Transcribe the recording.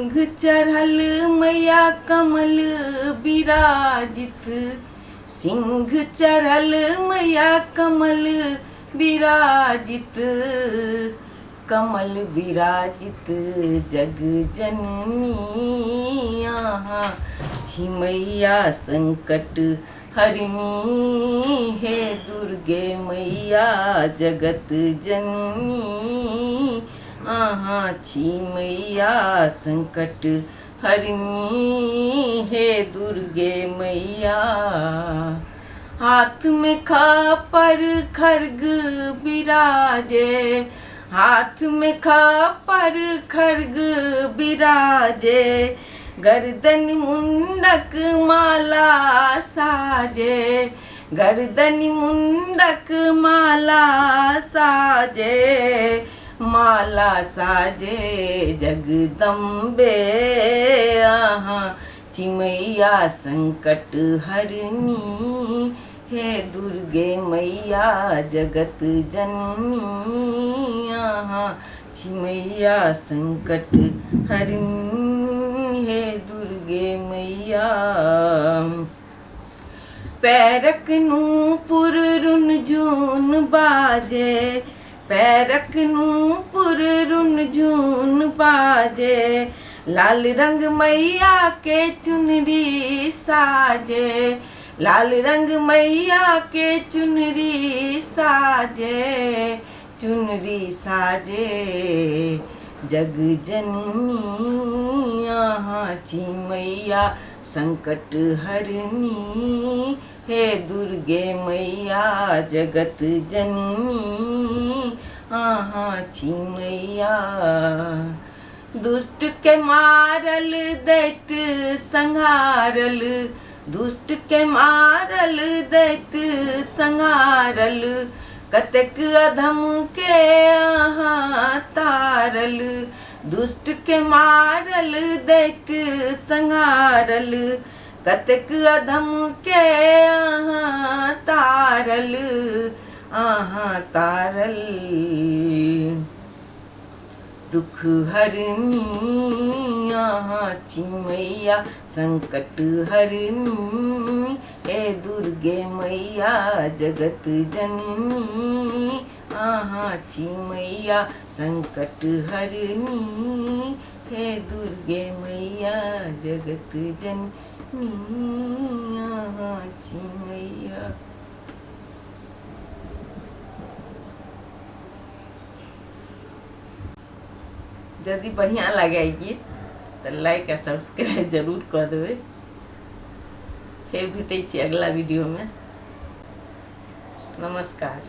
सिंह चढ़ल मैया कमल बिराजित, सिंह चढ़ल मैया कमल बिराजित, कमल विराजित जग जननी आहा छिमैया संकट हरिणी, हे दुर्गे मैया जगत जननी आहा छिमैया संकट हरिणी, हे दुर्गे मैया। हाथ में खपर खड्ग बिराजे, हाथ में खपर खड्ग बिराजे, गर्दन मुंडक माला साजे, गर्दन मुंडक माला साजे, माला साजे जगदम्बे आहा छिमैया संकट हरिणी, हे दुर्गे मैया जगत जननी आहा छिमैया संकट हरिणी, हे दुर्गे मैया। पैरक नूपुर रुनझुन बाजे, पैरक नूपुर रुनझुन बाजे, लाल रंग मैया के चुनरी साजे, लाल रंग मैया के चुनरी साजे, चुनरी साजे जग जननी आहा छिमैया संकट हरिणी, हे दुर्गे मैया जगत जननी आहा छिमैया। दुष्ट के मारल दैत संहारल, दुष्ट के मारल दैत संहारल, कतेक अधम के आहा तारल, दुष्ट के मारल दैत संहारल, कतेक अधम के आहा तारल, आहा तारल। दुख हरिणी आहा छिमैया संकट हरिणी, हे दुर्गे मैया जगत जननी आहा छिमैया संकट हरिणी, हे दुर्गे मैया जगत जननी आहा छिमैया। यदि बढ़िया लगे गीत तो लाइक और सब्सक्राइब जरूर कर देवे। फिर भेटै छी अगला वीडियो में। नमस्कार।